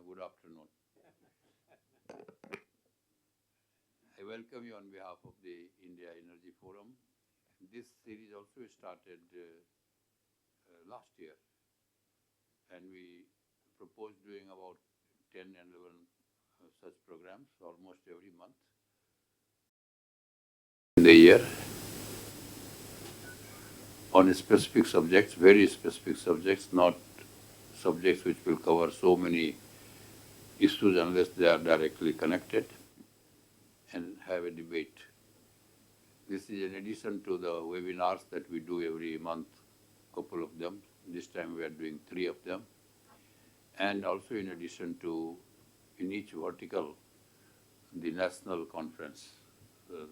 Good afternoon. I welcome you on behalf of the India Energy Forum. This series also started last year, and we proposed doing about 10 and 11 such programs almost every month in the year on specific subjects, very specific subjects, not subjects which will cover so many issues unless they are directly connected, and have a debate. This is in addition to the webinars that we do every month, couple of them. This time we are doing 3 of them. And also in addition to, in each vertical, the national conference.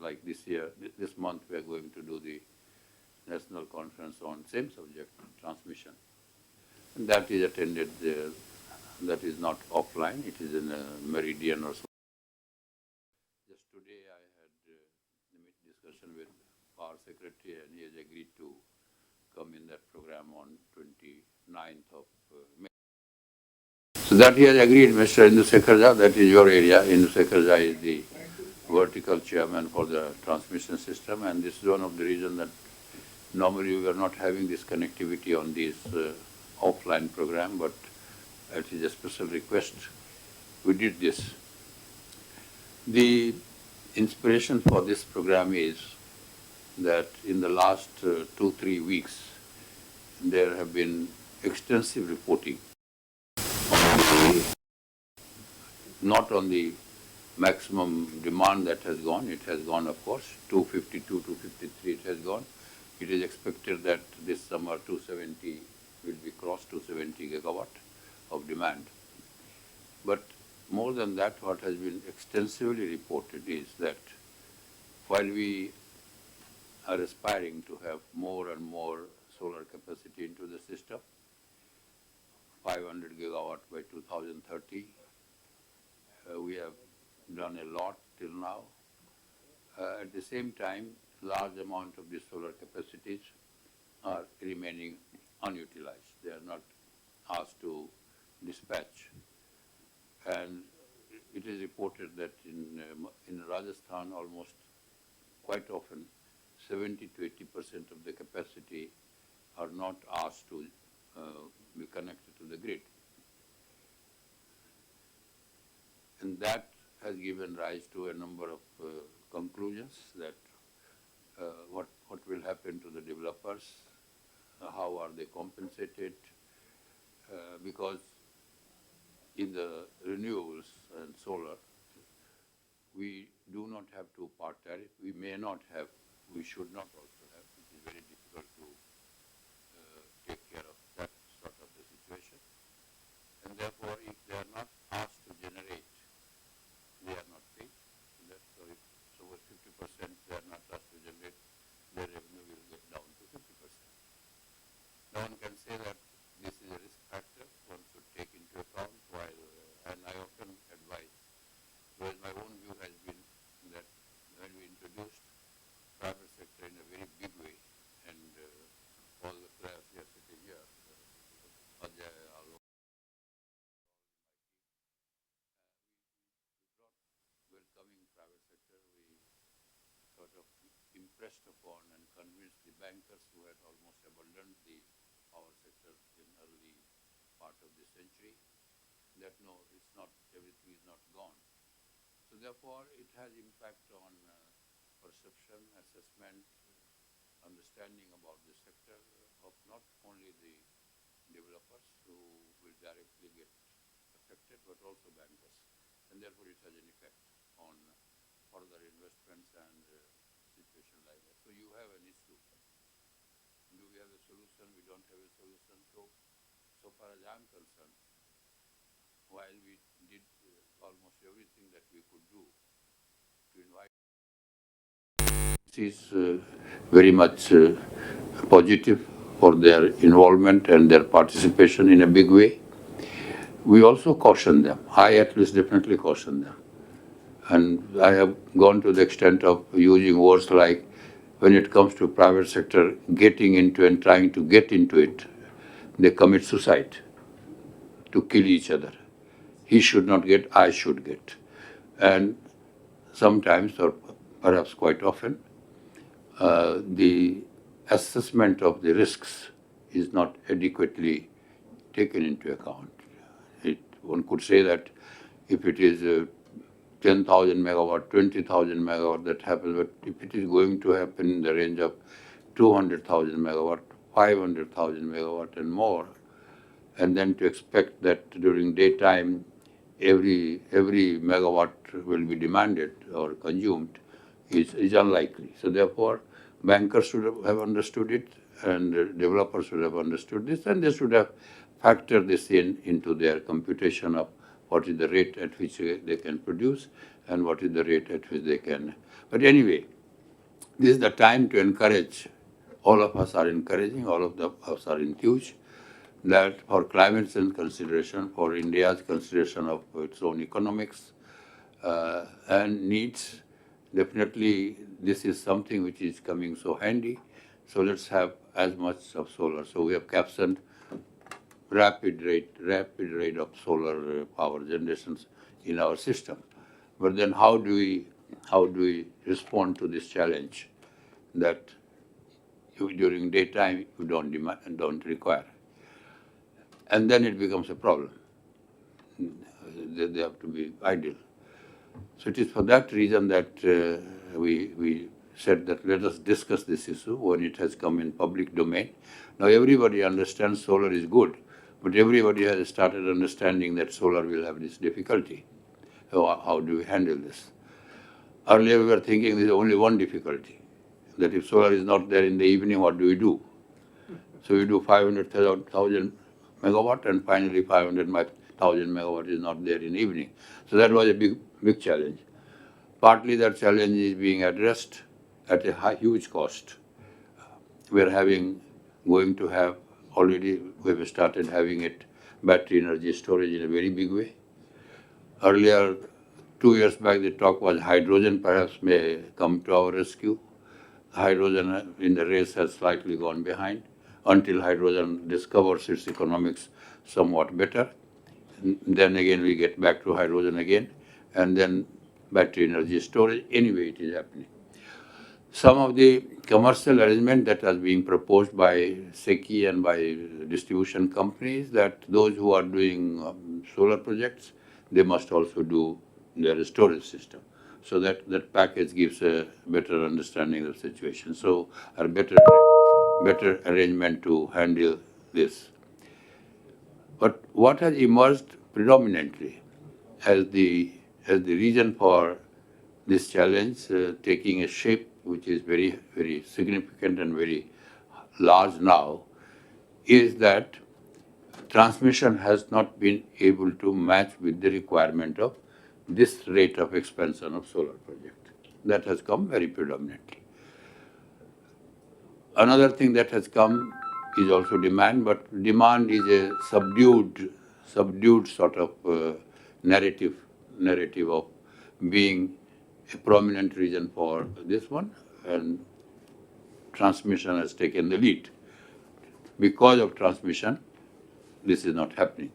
Like this year, this month we are going to do the national conference on same subject, transmission. And that is attended, that is not offline, it is in a Meridian or so. Just today I had a discussion with our secretary, and he has agreed to come in that program on 29th of May. So that he has agreed, Mr. Indu Sekharja, that is your area. Indu Sekharja is the vertical chairman for the transmission system, and this is one of the reasons that normally we are not having this connectivity on this offline program, but it is a special request. We did this. The inspiration for this program is that in the last 2-3 weeks, there have been extensive reporting, not on the maximum demand that has gone. It has gone, of course, 252, 253 it has gone. It is expected that this summer 270 will be crossed, 270 gigawatt of demand. But more than that, what has been extensively reported is that while we are aspiring to have more and more solar capacity into the system, 500 gigawatt by 2030, we have done a lot till now. At the same time, large amount of the solar capacities are remaining unutilized. They are not asked to dispatch. And it is reported that in Rajasthan, almost quite often, 70 to 80% of the capacity are not asked to be connected to the grid. And that has given rise to a number of conclusions that what will happen to the developers, how are they compensated, because in the renewables and solar, we do not have two-part tariff. We may not have, we should not also have. It is very difficult to take care of that sort of a situation. And therefore, if they are not asked to generate, they are not paid. So if over 50% they are not asked to generate, their revenue will get down to 50%. Now one can say that this is a risk factor one should take into account while, and I often advise, because my own view has been that when we introduced private sector in a very big way, and all the players here sitting here, Ajay, Alok, welcoming private sector, we sort of impressed upon and convinced the bankers who had almost abandoned the power sector in early part of the century that no, it's not, everything is not gone. So therefore, it has impact on perception, assessment, understanding about the sector of not only the developers who will directly get affected, but also bankers. And therefore, it has an effect on further investments and situation like that. So you have an issue. Do we have a solution? We don't have a solution. So far as I'm concerned, while we did almost everything that we could do to invite, this is very much positive for their involvement and their participation in a big way. We also caution them. I at least definitely caution them. And I have gone to the extent of using words like, when it comes to private sector getting into and trying to get into it, they commit suicide to kill each other. he should not get, I should get. And sometimes, or perhaps quite often, the assessment of the risks is not adequately taken into account. One could say that if it is 10,000 megawatt, 20,000 megawatt, that happens, but if it is going to happen in the range of 200,000 megawatt, 500,000 megawatt and more, and then to expect that during daytime every megawatt will be demanded or consumed is unlikely. So therefore, bankers should have understood it, and developers should have understood this, and they should have factored this into their computation of what is the rate at which they can produce and what is the rate at which they can. But anyway, this is the time to encourage. All of us are encouraging, all of us are enthused that for climate change consideration, for India's consideration of its own economics and needs, definitely this is something which is coming so handy. So let's have as much of solar. So we have captioned rapid rate of solar power generations in our system. But then how do we respond to this challenge that during daytime you don't require? And then it becomes a problem. They have to be idle. So it is for that reason that we said that let us discuss this issue when it has come in public domain. Now everybody understands solar is good, but everybody has started understanding that solar will have this difficulty. So how do we handle this? Earlier we were thinking there is only one difficulty, that if solar is not there in the evening, what do we do? So we do 500,000 megawatt, and finally 500,000 megawatt is not there in the evening. So that was a big challenge. Partly that challenge is being addressed at a huge cost. We are going to have already, we have started having it, battery energy storage in a very big way. Earlier, 2 years back, the talk was hydrogen perhaps may come to our rescue. Hydrogen in the race has slightly gone behind until hydrogen discovers its economics somewhat better. Then again we get back to hydrogen again, and then battery energy storage. Anyway, it is happening. Some of the commercial arrangement that is being proposed by SECI and by distribution companies, that those who are doing solar projects, they must also do their storage system. So that package gives a better understanding of the situation. So a better arrangement to handle this. But what has emerged predominantly as the reason for this challenge taking a shape which is very, very significant and very large now, is that transmission has not been able to match with the requirement of this rate of expansion of solar project. That has come very predominantly. Another thing that has come is also demand, but demand is a subdued sort of narrative of being a prominent reason for this one, and transmission has taken the lead. Because of transmission, this is not happening,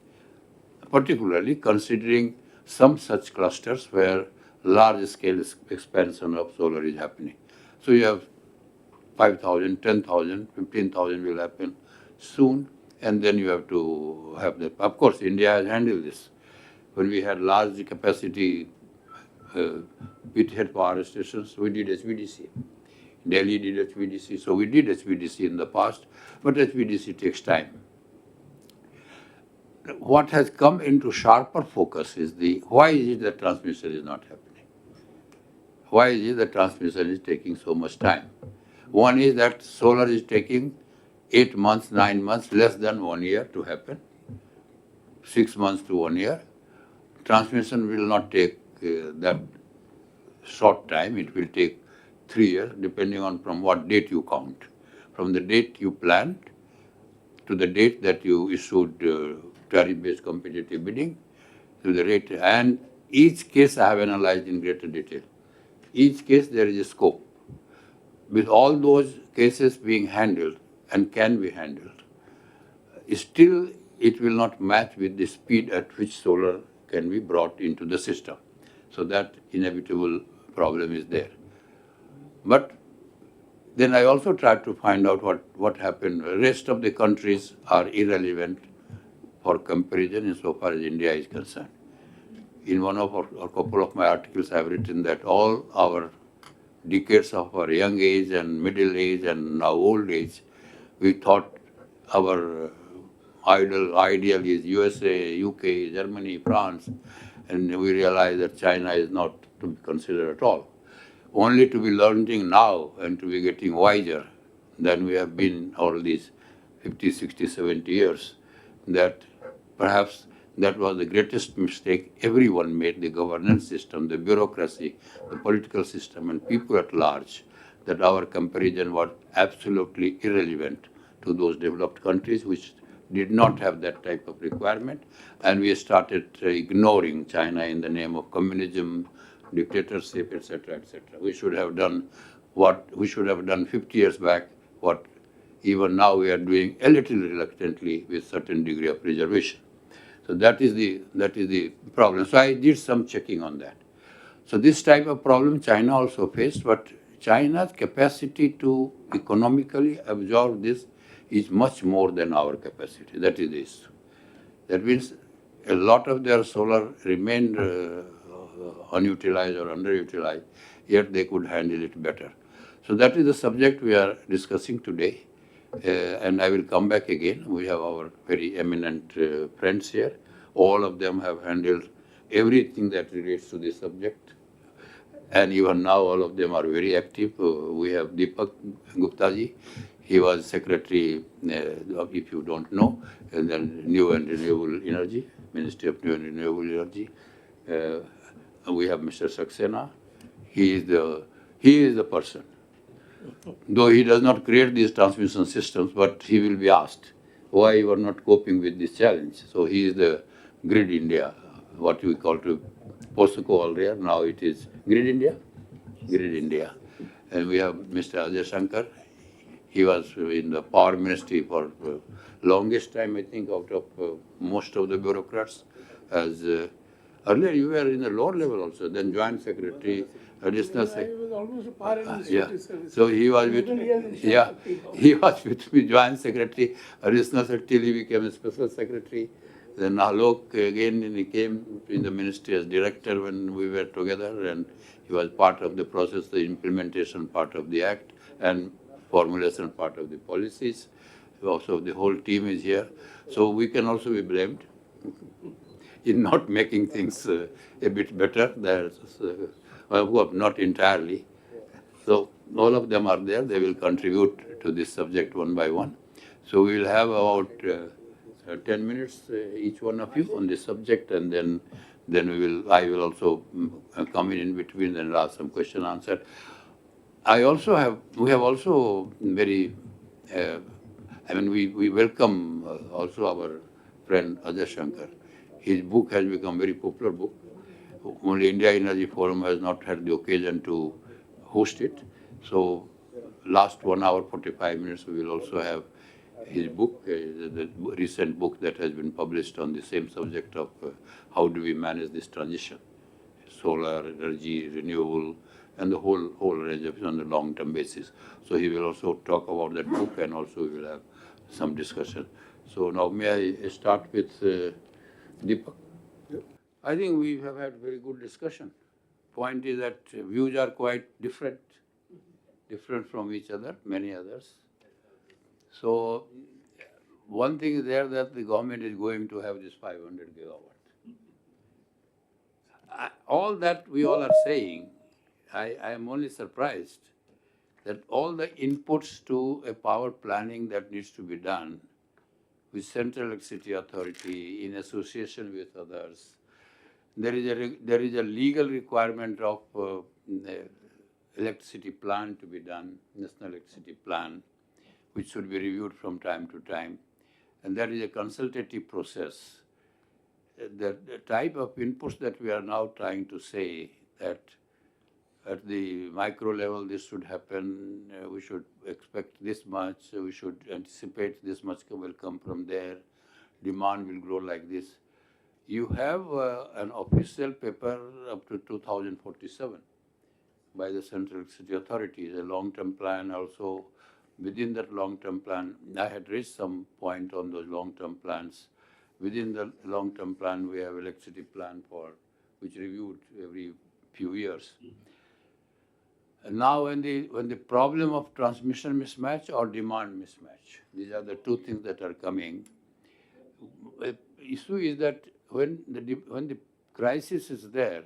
particularly considering some such clusters where large-scale expansion of solar is happening. So you have 5,000, 10,000, 15,000 will happen soon, and then you have to have that. Of course, India has handled this. When we had large capacity pithead power stations, we did HVDC. Delhi did HVDC, so we did HVDC in the past, but HVDC takes time. What has come into sharper focus is why is it that transmission is not happening? Why is it that transmission is taking so much time? One is that solar is taking 8 months, 9 months, less than 1 year to happen, 6 months to 1 year. Transmission will not take that short time. It will take 3 years, depending on from what date you count. From the date you planned to the date that you issued tariff-based competitive bidding, to the rate. And each case I have analyzed in greater detail. Each case there is a scope. With all those cases being handled and can be handled, still it will not match with the speed at which solar can be brought into the system. So that inevitable problem is there. But then I also tried to find out what happened. The rest of the countries are irrelevant for comparison insofar as India is concerned. In one of a couple of my articles, I have written that all our decades of our young age and middle age and now old age, we thought our ideal is USA, UK, Germany, France, and we realized that China is not to be considered at all. Only to be learning now and to be getting wiser than we have been all these 50, 60, 70 years, that perhaps that was the greatest mistake everyone made, the governance system, the bureaucracy, the political system, and people at large, that our comparison was absolutely irrelevant to those developed countries which did not have that type of requirement, and we started ignoring China in the name of communism, dictatorship, etc., etc. We should have done what we should have done 50 years back, what even now we are doing a little reluctantly with certain degree of reservation. So that is the problem. So I did some checking on that. So this type of problem China also faced, but China's capacity to economically absorb this is much more than our capacity. That is this. That means a lot of their solar remained unutilized or underutilized, yet they could handle it better. So that is the subject we are discussing today. And I will come back again. We have our very eminent friends here. All of them have handled everything that relates to this subject. And even now, all of them are very active. We have Deepak Gupta ji. He was secretary, if you don't know, and then New and Renewable Energy, Ministry of New and Renewable Energy. We have Mr. Saxena. He is the person. Though he does not create these transmission systems, but he will be asked why you are not coping with this challenge. So he is the Grid India, what we call to POSCO earlier. Now it is Grid India. Grid India. And we have Mr. Ajay Shankar. He was in the Power Ministry for longest time, I think, out of most of the bureaucrats. As earlier you were in the lower level also, then Joint Secretary, Additional Secretary. He was almost a Power and Yeah. Service. So he was with he was with me, Joint Secretary, Additional Secretary, he became a Special Secretary. Then Alok again, and he came in the ministry as director when we were together, and he was part of the process, the implementation part of the act, and formulation part of the policies. Also, the whole team is here. So we can also be blamed in not making things a bit better. Not entirely. So all of them are there. They will contribute to this subject one by one. So we will have about 10 minutes, each one of you, on this subject, and then I will also come in between and ask some question answer. We have also very, we welcome also our friend Ajay Shankar. His book has become very popular book. Only India Energy Forum has not had the occasion to host it. So last 1 hour, 45 minutes, we will also have his book, the recent book that has been published on the same subject of how do we manage this transition, solar, energy, renewable, and the whole range of it on a long-term basis. So he will also talk about that book, and also we will have some discussion. So now may I start with Deepak? I think we have had very good discussion. Point is that views are quite different from each other, many others. So one thing is there that the government is going to have this 500 gigawatt. All that we all are saying, I am only surprised that all the inputs to a power planning that needs to be done with Central Electricity Authority in association with others, there is a legal requirement of electricity plan to be done, National Electricity Plan, which should be reviewed from time to time. And that is a consultative process. The type of inputs that we are now trying to say that at the micro level this should happen, we should expect this much, we should anticipate this much will come from there, demand will grow like this. You have an official paper up to 2047 by the Central Electricity Authority, a long-term plan also. Within that long-term plan, I had raised some point on those long-term plans. Within the long-term plan, we have electricity plan which reviewed every few years. And now when the problem of transmission mismatch or demand mismatch, these are the two things that are coming. Issue is that when the crisis is there,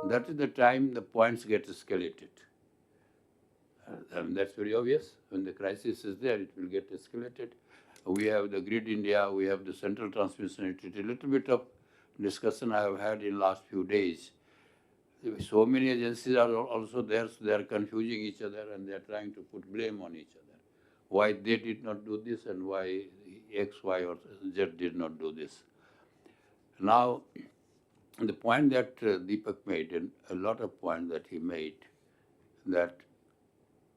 that is the time the points get escalated. And that's very obvious. When the crisis is there, it will get escalated. We have the Grid India, we have the Central Transmission Utility. A little bit of discussion I have had in last few days. So many agencies are also there, so they are confusing each other and they are trying to put blame on each other. Why they did not do this and why X, Y, or Z did not do this. Now, the point that Deepak made, and a lot of points that he made, that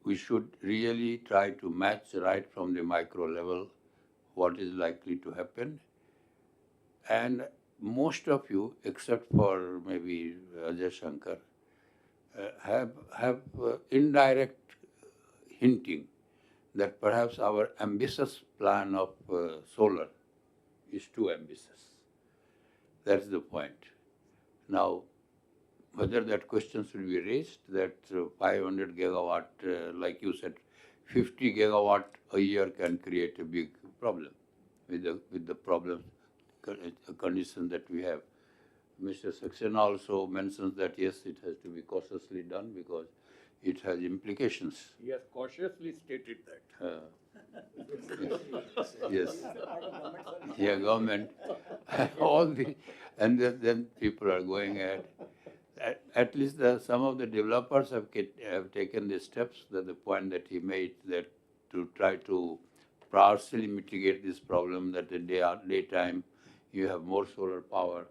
we should really try to match right from the micro level what is likely to happen. And most of you, except for maybe Ajay Shankar, have indirect hinting that perhaps our ambitious plan of solar is too ambitious. That's the point. Now, whether that question should be raised, that 500 gigawatt, like you said, 50 gigawatt a year can create a big problem with the problems, condition that we have. Mr. Saxena also mentions that yes, it has to be cautiously done because it has implications. He has cautiously stated that. Yes. Yeah, government. All the, and then people are going ahead. At least some of the developers have taken the steps, that the point that he made, that to try to partially mitigate this problem, that in daytime you have more solar power,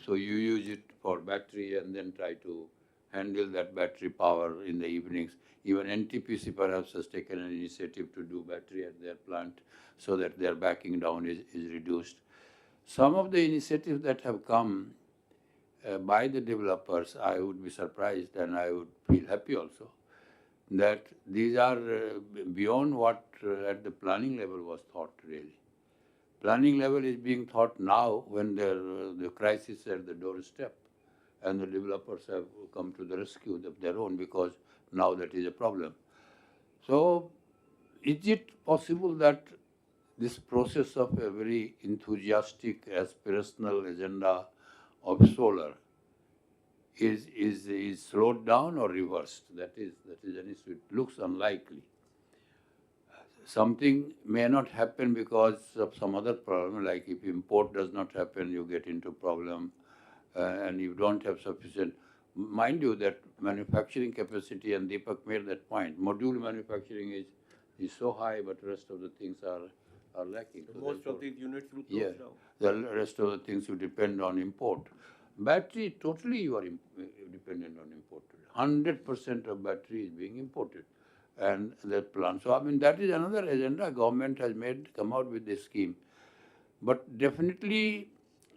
so you use it for battery and then try to handle that battery power in the evenings. Even NTPC perhaps has taken an initiative to do battery at their plant so that their backing down is reduced. Some of the initiatives that have come by the developers, I would be surprised and I would feel happy also that these are beyond what at the planning level was thought really. Planning level is being thought now when the crisis is at the doorstep and the developers have come to the rescue of their own because now that is a problem. So is it possible that this process of a very enthusiastic aspirational agenda of solar is slowed down or reversed? That is an issue. It looks unlikely. Something may not happen because of some other problem, like if import does not happen, you get into problem, and you don't have sufficient. Mind you that manufacturing capacity, and Deepak made that point, module manufacturing is so high, but rest of the things are lacking. So most of these units will close down. The rest of the things you depend on import. Battery, totally you are dependent on import. 100% of battery is being imported. And that plan. So, I mean, that is another agenda government has come out with this scheme. But definitely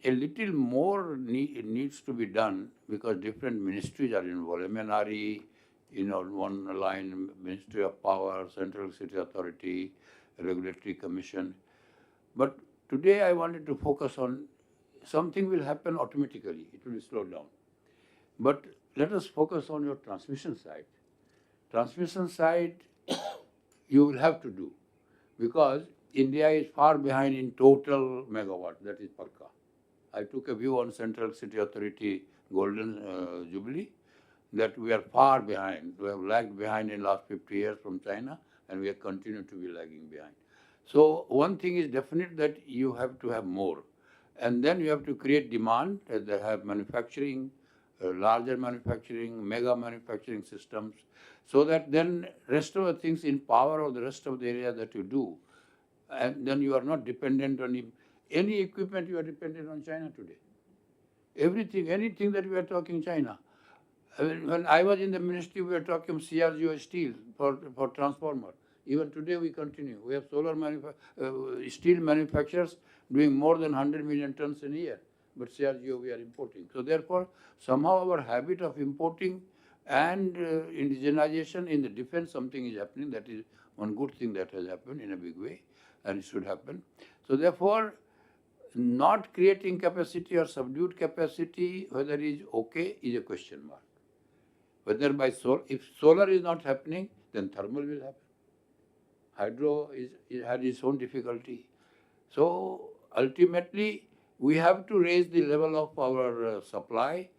a little more needs to be done because different ministries are involved. MNRE, one line, Ministry of Power, Central City Authority, Regulatory Commission. But today I wanted to focus on something will happen automatically. It will be slowed down. But let us focus on your transmission side. Transmission side, you will have to do because India is far behind in total megawatt, that is Pakka. I took a view on Central City Authority Golden Jubilee that we are far behind. We have lagged behind in last 50 years from China and we have continued to be lagging behind. So one thing is definite that you have to have more. And then you have to create demand, they have manufacturing, larger manufacturing, mega manufacturing systems, so that then rest of the things in power or the rest of the area that you do, and then you are not dependent on any equipment you are dependent on China today. Everything, anything that we are talking China. I mean, when I was in the ministry, we were talking CRGO steel for transformer. Even today we continue. We have steel manufacturers doing more than 100 million tons in a year. but CRGO we are importing. So therefore, somehow our habit of importing and indigenization in the defense, something is happening. That is one good thing that has happened in a big way, and it should happen. So therefore, not creating capacity or subdued capacity, whether it is okay, is a question mark. Whether by if solar is not happening, then thermal will happen. Hydro has its own difficulty. So ultimately, we have to raise the level of our supply,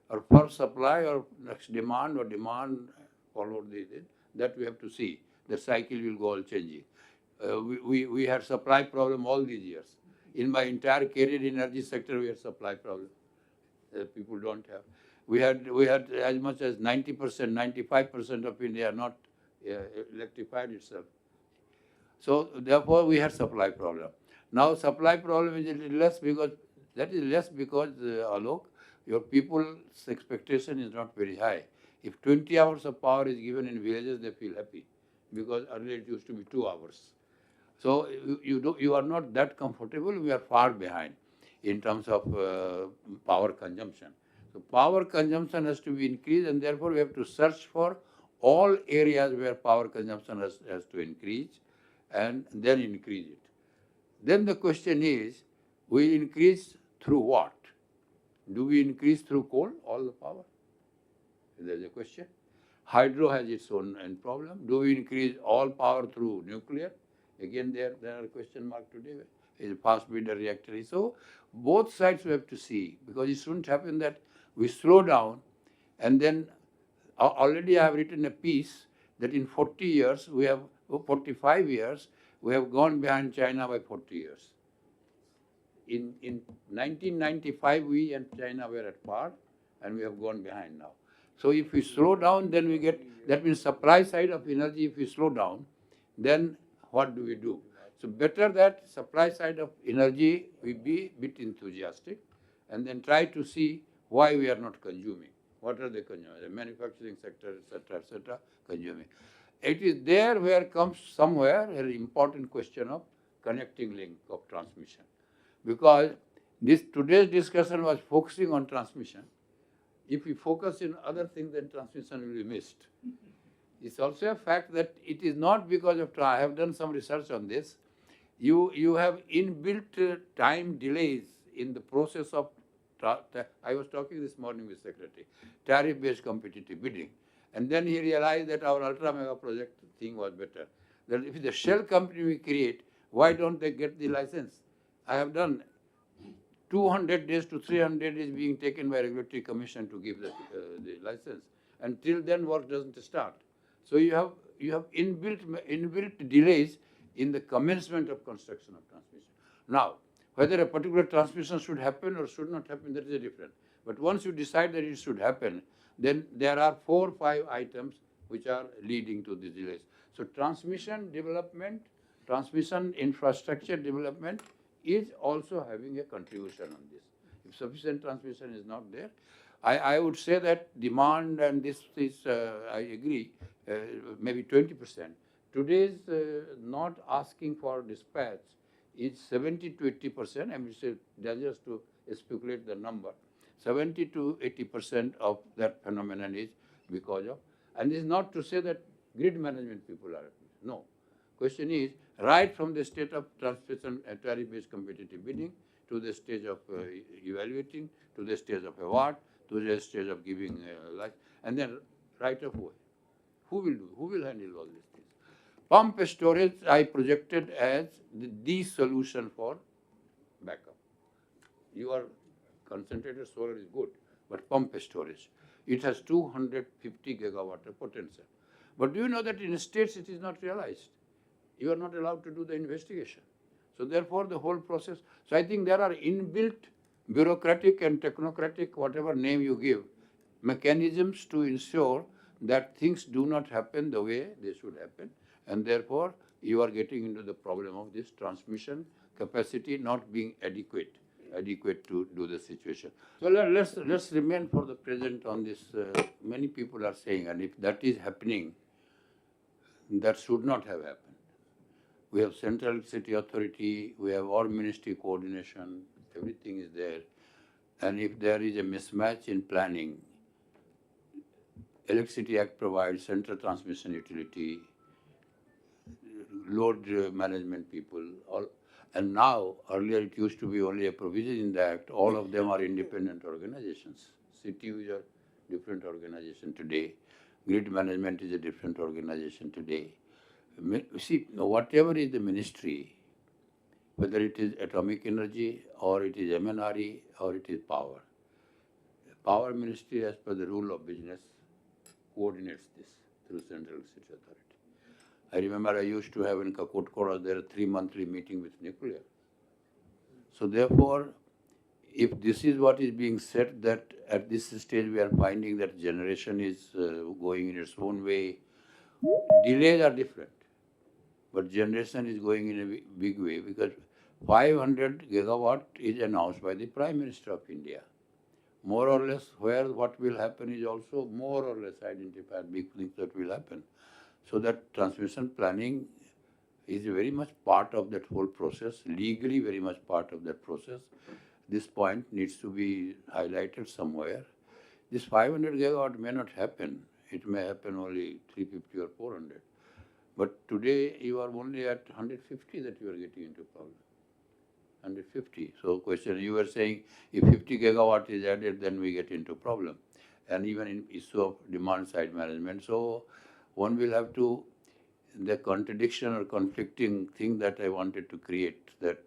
or first supply, or next demand, or demand follow this. That we have to see. The cycle will go all changing. We had supply problem all these years. In my entire career in energy sector, we had supply problem. People don't have. We had as much as 90%, 95% of India not electrified itself. So therefore, we had supply problem. Now supply problem is a little less because Alok, your people's expectation is not very high. If 20 hours of power is given in villages, they feel happy because earlier it used to be 2 hours. So you are not that comfortable. We are far behind in terms of power consumption. So power consumption has to be increased, and therefore we have to search for all areas where power consumption has to increase, and then increase it. Then the question is, we increase through what? Do we increase through coal, all the power? There's a question. Hydro has its own problem. Do we increase all power through nuclear? Again, there are question mark today. Is a fast breeder reactor. So both sides we have to see, because it shouldn't happen that we slow down, and then already I have written a piece that in 40 years, 45 years, we have gone behind China by 40 years. In 1995, we and China were at par, and we have gone behind now. So if we slow down, then we get, that means supply side of energy, if we slow down, then what do we do? So better that supply side of energy, we be a bit enthusiastic, and then try to see why we are not consuming. What are they consuming? The manufacturing sector, etc., consuming. It is there where comes somewhere an important question of connecting link of transmission. Because today's discussion was focusing on transmission. If we focus in other things, then transmission will be missed. It's also a fact that it is not because of, I have done some research on this, you have inbuilt time delays in the process of, I was talking this morning with Secretary, tariff-based competitive bidding. And then he realized that our ultra mega project thing was better. That if the shell company we create, why don't they get the license? I have done 200 days to 300 days being taken by regulatory commission to give the license. Until then, work doesn't start. So you have inbuilt delays in the commencement of construction of transmission. Now, whether a particular transmission should happen or should not happen, that is a different. But once you decide that it should happen, then there are 4 or 5 items which are leading to these delays. So transmission development, transmission infrastructure development is also having a contribution on this. If sufficient transmission is not there, I would say that demand, and this is, I agree, maybe 20%. Today's not asking for dispatch is 70 to 80%. I mean, it's dangerous to speculate the number. 70 to 80% of that phenomenon is because of, and this is not to say that grid management people are, no. Question is, right from the state of transmission tariff-based competitive bidding, to the stage of evaluating, to the stage of award, to the stage of giving life, and then right of way. Who will do? Who will handle all these things? Pump storage I projected as the solution for backup. Your concentrated solar is good, but pump storage, it has 250 gigawatt of potential. But do you know that in states it is not realized? You are not allowed to do the investigation. So therefore, the whole process. So I think there are inbuilt bureaucratic and technocratic, whatever name you give, mechanisms to ensure that things do not happen the way they should happen. And therefore, you are getting into the problem of this transmission capacity not being adequate to do the situation. So let's remain for the present on this. Many people are saying, and if that is happening, that should not have happened. We have Central City Authority, we have all ministry coordination, everything is there. And if there is a mismatch in planning, Electricity Act provides central transmission utility, load management people, all, and now, earlier it used to be only a provision in the Act, all of them are independent organizations. CTU is a different organization today. Grid management is a different organization today. See, whatever is the ministry, whether it is atomic energy or it is MNRE or it is power, Power Ministry, as per the rule of business, coordinates this through Central Electricity Authority. I remember I used to have in Kakotkora there a 3-monthly meeting with nuclear. So therefore, if this is what is being said, that at this stage we are finding that generation is going in its own way, delays are different, but generation is going in a big way because 500 gigawatt is announced by the Prime Minister of India. More or less where what will happen is also more or less identified big things that will happen. So that transmission planning is very much part of that whole process, legally very much part of that process. This point needs to be highlighted somewhere. This 500 gigawatt may not happen. It may happen only 350 or 400. But today you are only at 150 that you are getting into problem. 150. So question, you were saying if 50 gigawatt is added, then we get into problem. And even in issue of demand side management. So one will have to, the contradiction or conflicting thing that I wanted to create, that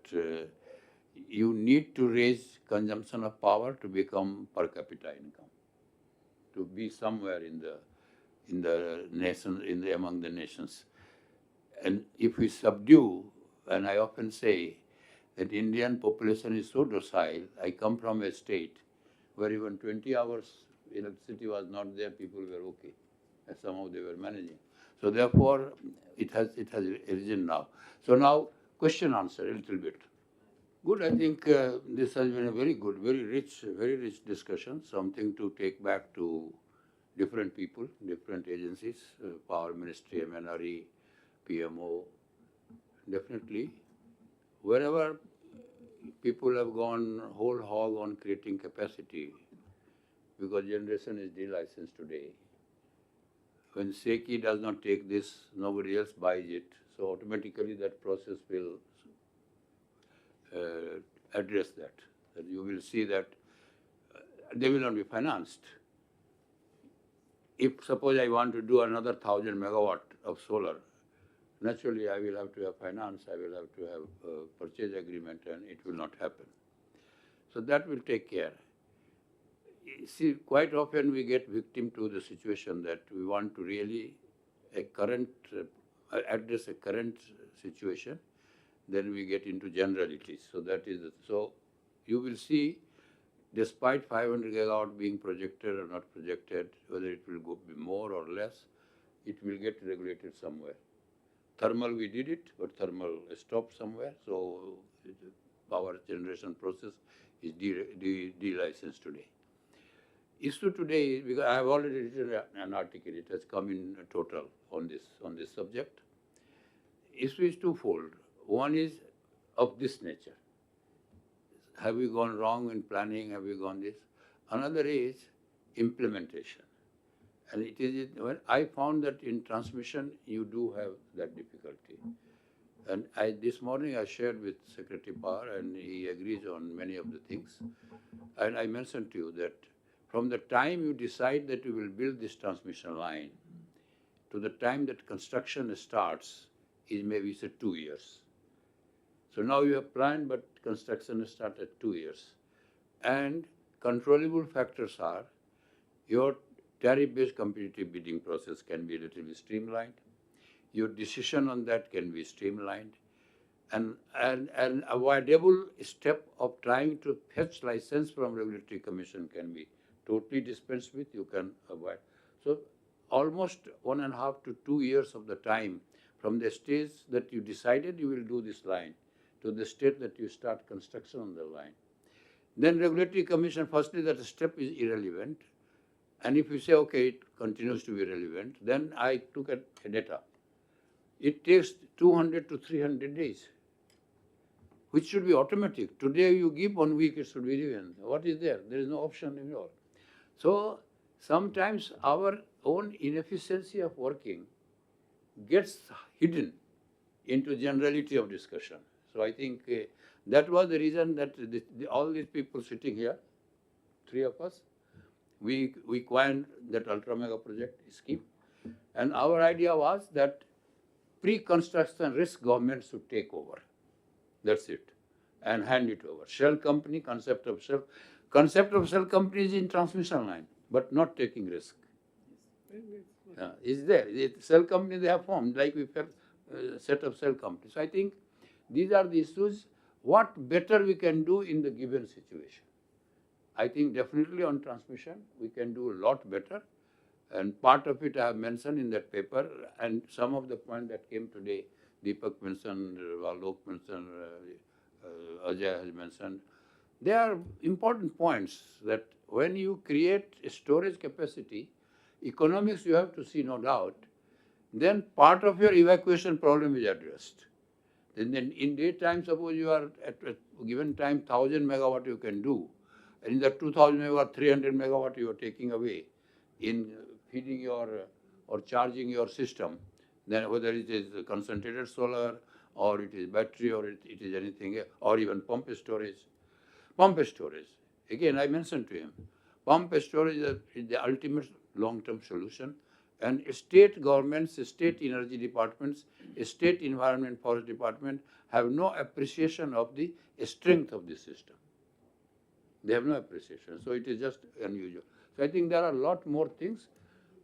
you need to raise consumption of power to become per capita income, to be somewhere in the nation, among the nations. And if we subdue, and I often say that Indian population is so docile. I come from a state where even 20 hours electricity was not there, people were okay. And somehow they were managing. So therefore, it has arisen now. So now, question answer a little bit. Good, I think this has been a very good, very rich discussion, something to take back to different people, different agencies, Power Ministry, MNRE, PMO, definitely. Wherever people have gone whole hog on creating capacity, because generation is delicensed today. When SECI does not take this, nobody else buys it, so automatically that process will address that. That you will see that they will not be financed. If suppose I want to do another 1,000 megawatt of solar, naturally I will have to have finance, I will have to have a purchase agreement, and it will not happen. So that will take care. See, quite often we get victim to the situation that we want to really address a current situation, then we get into generalities. So that is, so you will see, despite 500 gigawatt being projected or not projected, whether it will go be more or less, it will get regulated somewhere. Thermal, we did it, but thermal stopped somewhere, so power generation process is de-licensed today. Issue today is, because I have already written an article, it has come in total on this subject. Issue is twofold. One is of this nature. Have we gone wrong in planning? Have we gone this? Another is implementation. And it is, when I found that in transmission, you do have that difficulty. And this morning I shared with Secretary Power, and he agrees on many of the things. And I mentioned to you that from the time you decide that you will build this transmission line to the time that construction starts is maybe, say, 2 years. So now you have planned, but construction starts at 2 years. And controllable factors are your tariff-based competitive bidding process can be relatively streamlined. Your decision on that can be streamlined. And an avoidable step of trying to fetch license from Regulatory Commission can be totally dispensed with. You can avoid. So almost 1.5 to 2 years of the time from the stage that you decided you will do this line to the state that you start construction on the line. Then Regulatory Commission, firstly, that step is irrelevant. And if you say, okay, it continues to be relevant, then I took a data. It takes 200 to 300 days, which should be automatic. Today you give, 1 week it should be given. What is there? There is no option anymore. So sometimes our own inefficiency of working gets hidden into generality of discussion. So I think that was the reason that all these people sitting here, 3 of us, we coined that ultra mega project scheme. And our idea was that pre-construction risk government should take over. That's it. And hand it over. Shell company, concept of shell company is in transmission line, but not taking risk. Is there. Shell company they have formed, like we set up shell company. So I think these are the issues. What better we can do in the given situation? I think definitely on transmission we can do a lot better. And part of it I have mentioned in that paper, and some of the points that came today, Deepak mentioned, Alok mentioned, Ajay has mentioned. They are important points that when you create a storage capacity, economics you have to see, no doubt, then part of your evacuation problem is addressed. Then in daytime, suppose you are at a given time 1000 megawatt you can do, and in the 2000 megawatt, 300 megawatt you are taking away in feeding your or charging your system, then whether it is concentrated solar or it is battery or it is anything, or even pump storage. Pump storage, again I mentioned to him, pump storage is the ultimate long-term solution, and state governments, state energy departments, state environment forest department have no appreciation of the strength of the system. They have no appreciation, so it is just unusual. So I think there are a lot more things.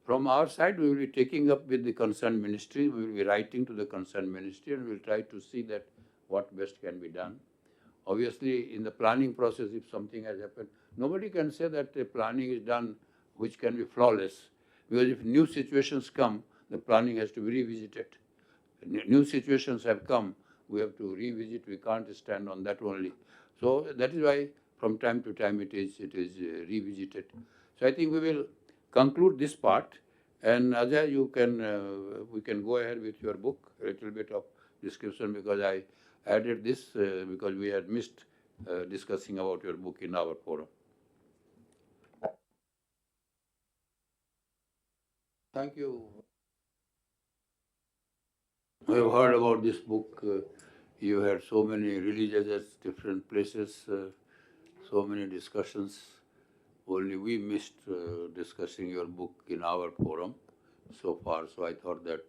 From our side, we will be taking up with the concerned ministry, we will be writing to the concerned ministry, and we will try to see that what best can be done. Obviously, in the planning process, if something has happened, nobody can say that the planning is done which can be flawless, because if new situations come, the planning has to be revisited. New situations have come, we have to revisit, we can't stand on that only. So that is why from time to time it is revisited. So I think we will conclude this part, and Ajay, you can we can go ahead with your book, a little bit of description, because I added this because we had missed discussing about your book in our forum. Thank you. We have heard about this book. You had so many releases at different places, so many discussions. Only we missed discussing your book in our forum so far. So I thought that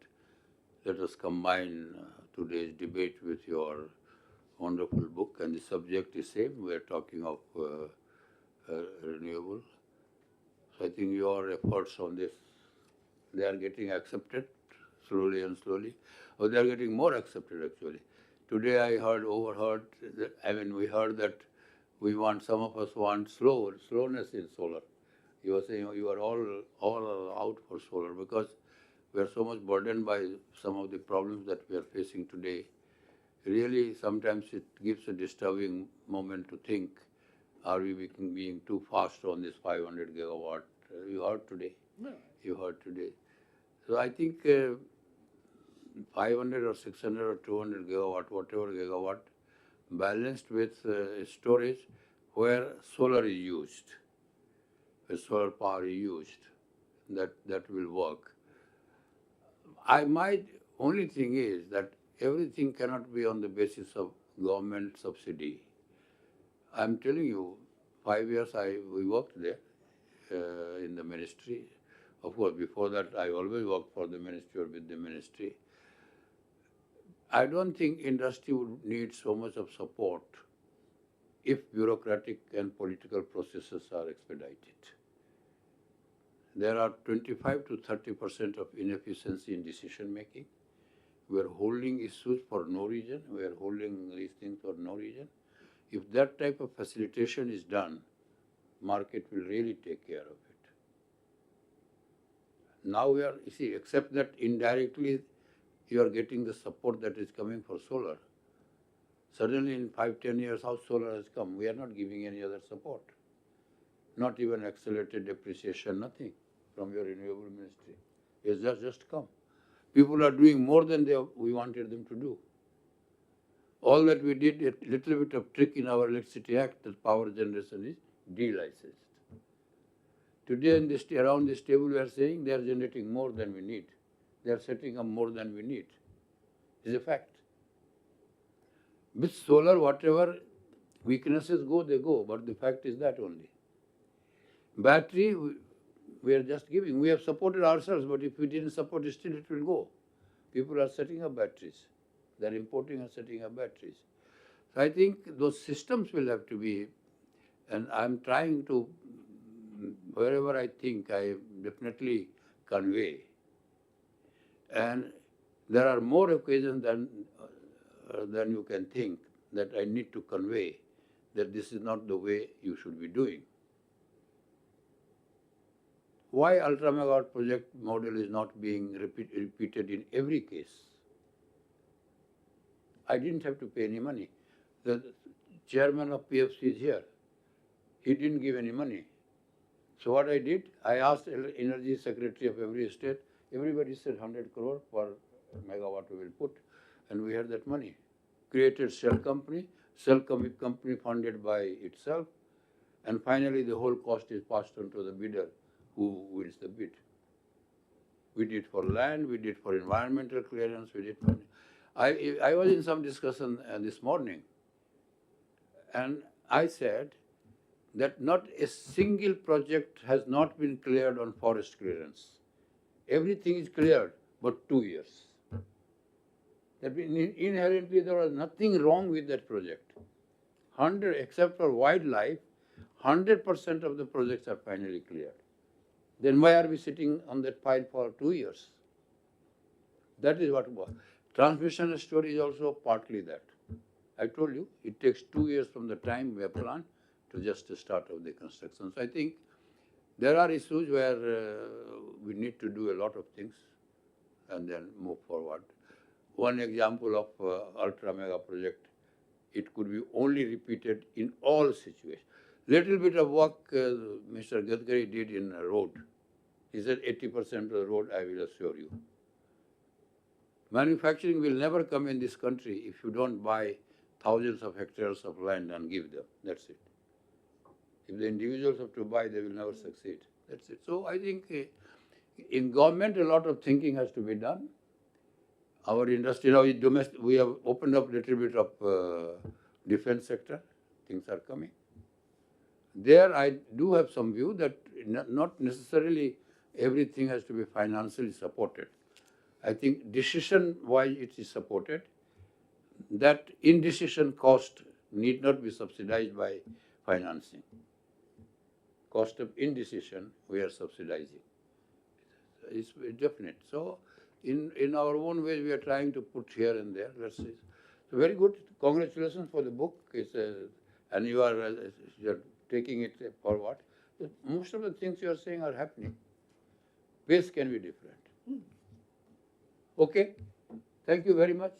let us combine today's debate with your wonderful book. And the subject is same. We are talking of renewable. So I think your efforts on this, they are getting accepted slowly and slowly. Or they are getting more accepted actually. Today I overheard, we heard that some of us want slowness in solar. You are saying you are all out for solar because we are so much burdened by some of the problems that we are facing today. Really, sometimes it gives a disturbing moment to think, are we being too fast on this 500 gigawatt? You heard today. No. You heard today. So I think 500 or 600 or 200 gigawatt, whatever gigawatt, balanced with storage where solar is used, where solar power is used, that will work. My only thing is that everything cannot be on the basis of government subsidy. I'm telling you, 5 years we worked there in the ministry. Of course, before that, I always worked for the ministry or with the ministry. I don't think industry would need so much of support if bureaucratic and political processes are expedited. There are 25 to 30% of inefficiency in decision making. We are holding issues for no reason. We are holding these things for no reason. If that type of facilitation is done, market will really take care of it. Now we are, except that indirectly you are getting the support that is coming for solar. Suddenly in 5-10 years, how solar has come? We are not giving any other support. Not even accelerated depreciation, nothing from your renewable ministry. It's just come. People are doing more than we wanted them to do. All that we did, a little bit of trick in our Electricity Act, that power generation is delicensed. Today around this table we are saying they are generating more than we need. They are setting up more than we need. It's a fact. With solar, whatever weaknesses go, they go, but the fact is that only. Battery, we are just giving. We have supported ourselves, but if we didn't support it, still it will go. People are setting up batteries. They are importing and setting up batteries. So I think those systems will have to be, and I'm trying to, wherever I think, I definitely convey. And there are more occasions than you can think that I need to convey that this is not the way you should be doing. Why ultra megawatt project model is not being repeated in every case? I didn't have to pay any money. The chairman of PFC is here. He didn't give any money. So what I did, I asked energy secretary of every state, everybody said 100 crore per megawatt we will put, and we had that money. Created cell company funded by itself, and finally the whole cost is passed on to the bidder who wins the bid. We did for land, we did for environmental clearance, we did for... I was in some discussion this morning, and I said that not a single project has not been cleared on forest clearance. Everything is cleared, but 2 years. That means inherently there was nothing wrong with that project. 100, except for wildlife, 100% of the projects are finally cleared. Then why are we sitting on that pile for 2 years? That is what was. Transmission story is also partly that. I told you, it takes 2 years from the time we have planned to just the start of the construction. So I think there are issues where we need to do a lot of things and then move forward. One example of ultra mega project, it could be only repeated in all situations. Little bit of work Mr. Gadkari did in a road. He said 80% of the road, I will assure you. Manufacturing will never come in this country if you don't buy thousands of hectares of land and give them. That's it. If the individuals have to buy, they will never succeed. That's it. So I think in government, a lot of thinking has to be done. Our industry now is domestic. We have opened up a little bit of defense sector. Things are coming. There I do have some view that not necessarily everything has to be financially supported. I think decision-wise it is supported. That indecision cost need not be subsidized by financing. Cost of indecision we are subsidizing. It's definite. So in our own way we are trying to put here and there. Let's see. So very good. Congratulations for the book. It's and you are taking it forward. Most of the things you are saying are happening. Pace can be different. Okay. Thank you very much.